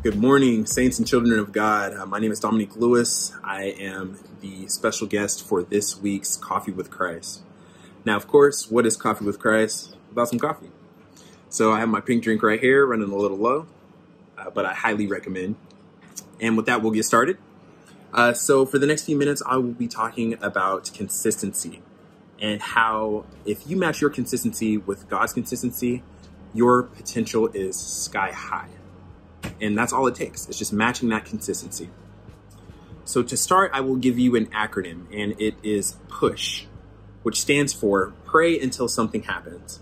Good morning, saints and children of God. My name is Dominique Lewis. I am the special guest for this week's Coffee with Christ. Now, of course, what is Coffee with Christ? About some coffee. So I have my pink drink right here, running a little low, but I highly recommend. And with that, we'll get started. So for the next few minutes, I will be talking about consistency and how if you match your consistency with God's consistency, your potential is sky high. And that's all it takes. It's just matching that consistency. So to start, I will give you an acronym, and it is PUSH, which stands for Pray Until Something Happens.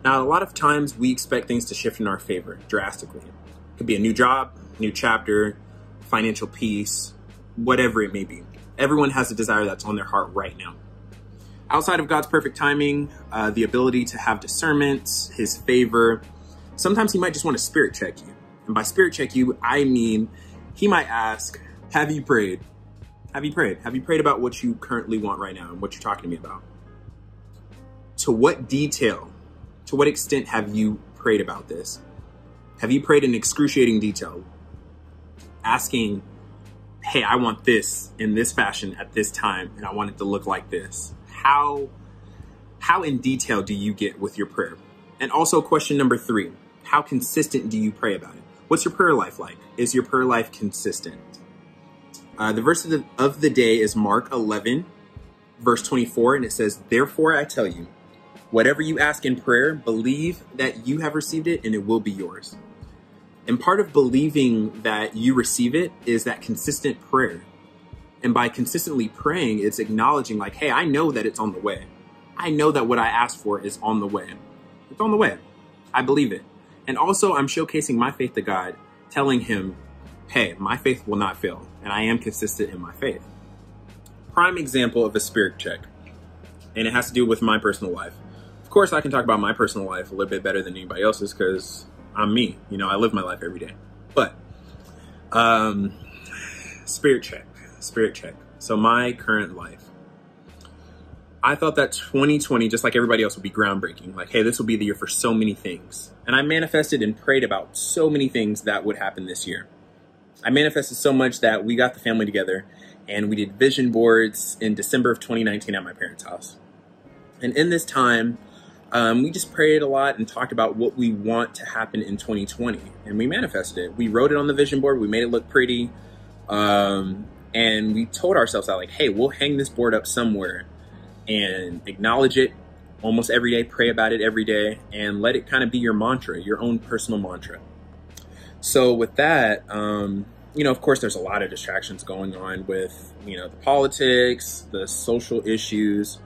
Now, a lot of times we expect things to shift in our favor drastically. It could be a new job, new chapter, financial peace, whatever it may be. Everyone has a desire that's on their heart right now. Outside of God's perfect timing, the ability to have discernment, his favor, sometimes he might just want to spirit check you. And by spirit check you, I mean, he might ask, have you prayed? Have you prayed? Have you prayed about what you currently want right now and what you're talking to me about? To what detail, to what extent have you prayed about this? Have you prayed in excruciating detail? Asking, hey, I want this in this fashion at this time, and I want it to look like this. How in detail do you get with your prayer? And also question number 3, how consistent do you pray about it? What's your prayer life like? Is your prayer life consistent? The verse of the day is Mark 11, verse 24, and it says, therefore I tell you, whatever you ask in prayer, believe that you have received it and it will be yours. And part of believing that you receive it is that consistent prayer. And by consistently praying, it's acknowledging like, hey, I know that it's on the way. I know that what I asked for is on the way. It's on the way. I believe it. And also I'm showcasing my faith to God, telling him, hey, my faith will not fail. And I am consistent in my faith. Prime example of a spirit check. And it has to do with my personal life. Of course, I can talk about my personal life a little bit better than anybody else's because I'm me. You know, I live my life every day. But spirit check. So my current life. I thought that 2020, just like everybody else, would be groundbreaking. Like, hey, this will be the year for so many things. And I manifested and prayed about so many things that would happen this year. I manifested so much that we got the family together and we did vision boards in December of 2019 at my parents' house. And in this time, we just prayed a lot and talked about what we want to happen in 2020. And we manifested it. We wrote it on the vision board. We made it look pretty. And we told ourselves that, like, hey, we'll hang this board up somewhere and acknowledge it almost every day, pray about it every day, and let it kind of be your mantra, your own personal mantra. So with that, you know, of course, there's a lot of distractions going on with, you know, the politics, the social issues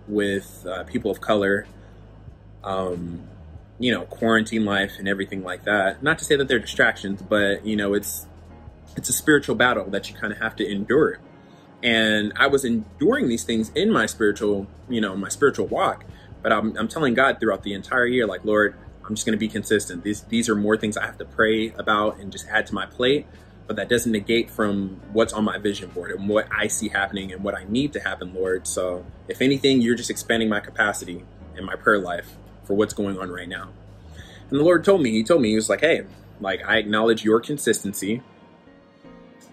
with people of color, you know, quarantine life and everything like that. Not to say that they're distractions, but, you know, it's a spiritual battle that you kind of have to endure. And I was enduring these things in my spiritual, you know, my spiritual walk. But I'm telling God throughout the entire year, like, Lord, I'm just going to be consistent. These are more things I have to pray about and just add to my plate. But that doesn't negate from what's on my vision board and what I see happening and what I need to happen, Lord. So if anything, you're just expanding my capacity in my prayer life for what's going on right now. And the Lord told me, he was like, hey, like, I acknowledge your consistency.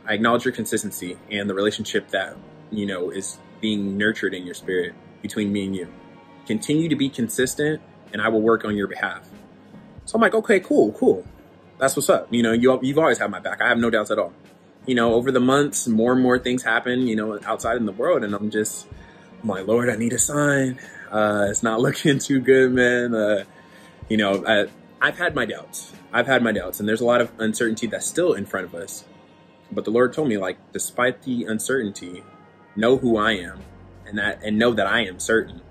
I acknowledge your consistency and the relationship that, you know, is being nurtured in your spirit between me and you. Continue to be consistent and I will work on your behalf. So I'm like, okay, cool. That's what's up. You know, you've always had my back. I have no doubts at all. You know, over the months, more and more things happen, you know, outside in the world. And I'm like, Lord, I need a sign. It's not looking too good, man. You know, I've had my doubts. And there's a lot of uncertainty that's still in front of us. But the Lord told me, like, despite the uncertainty, know who I am and know that I am certain.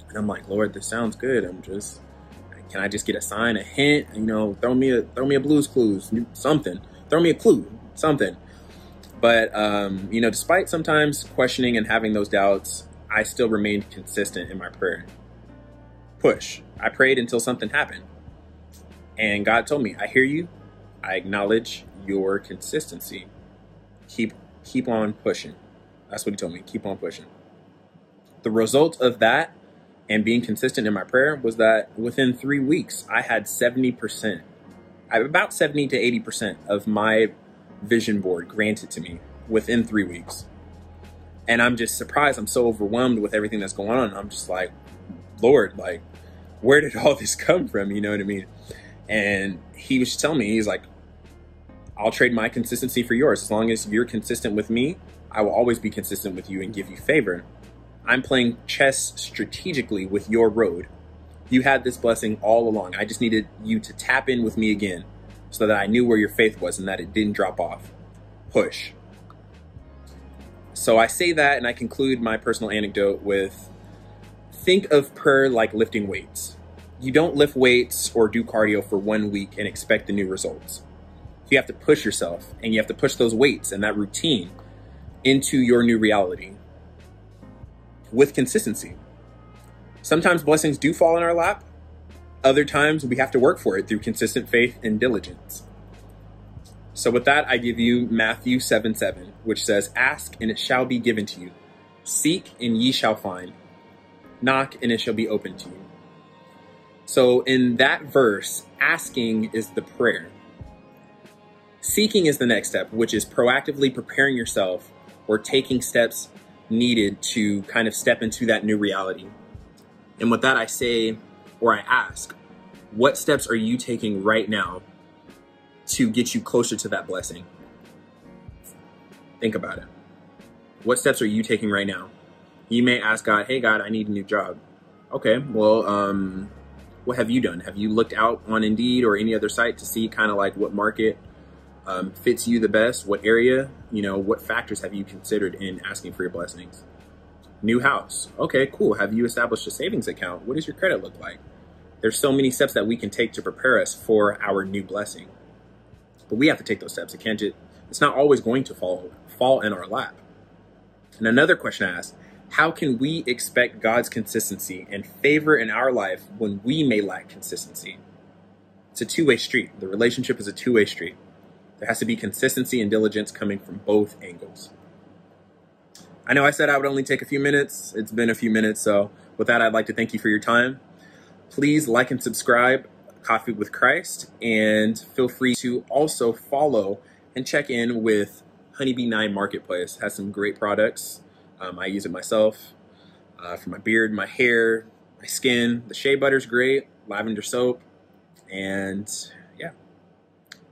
And I'm like, Lord, this sounds good. Can I just get a sign, a hint? You know, throw me a Blue's Clues, something. Throw me a clue, something. But, you know, despite sometimes questioning and having those doubts, I still remained consistent in my prayer. Push. I prayed until something happened. And God told me, I hear you. I acknowledge your consistency. Keep on pushing. That's what he told me. Keep on pushing. The result of that and being consistent in my prayer was that within 3 weeks, I had 70%. I have about 70 to 80% of my vision board granted to me within 3 weeks. And I'm just surprised. I'm so overwhelmed with everything that's going on. I'm just like, Lord, like, where did all this come from? You know what I mean? And he was just telling me, he's like, I'll trade my consistency for yours. As long as you're consistent with me, I will always be consistent with you and give you favor. I'm playing chess strategically with your road. You had this blessing all along. I just needed you to tap in with me again so that I knew where your faith was and that it didn't drop off. Push. So I say that, and I conclude my personal anecdote with, think of prayer like lifting weights. You don't lift weights or do cardio for 1 week and expect the new results. You have to push yourself, and you have to push those weights and that routine into your new reality with consistency. Sometimes blessings do fall in our lap. Other times we have to work for it through consistent faith and diligence. So with that, I give you Matthew 7:7, which says, ask and it shall be given to you. Seek and ye shall find. Knock and it shall be opened to you. So in that verse, asking is the prayer. Seeking is the next step, which is proactively preparing yourself or taking steps needed to kind of step into that new reality. And with that, I say, or I ask, what steps are you taking right now to get you closer to that blessing? Think about it. What steps are you taking right now? You may ask God, hey God, I need a new job. Okay, well, what have you done? Have you looked out on Indeed or any other site to see kind of like what market fits you the best? What area? What factors have you considered in asking for your blessings? New house. Okay, cool. Have you established a savings account? What does your credit look like? There's so many steps that we can take to prepare us for our new blessing. But we have to take those steps. It's not always going to fall in our lap. And another question I ask, how can we expect God's consistency and favor in our life when we may lack consistency? It's a two-way street. The relationship is a two-way street. There has to be consistency and diligence coming from both angles. I know I said I would only take a few minutes. It's been a few minutes. So with that, I'd like to thank you for your time. Please like and subscribe, Coffee with Christ, and feel free to also follow and check in with Honeybee 9 Marketplace. It has some great products. I use it myself for my beard, my hair, my skin. The shea butter's great, lavender soap, and yeah,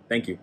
thank you.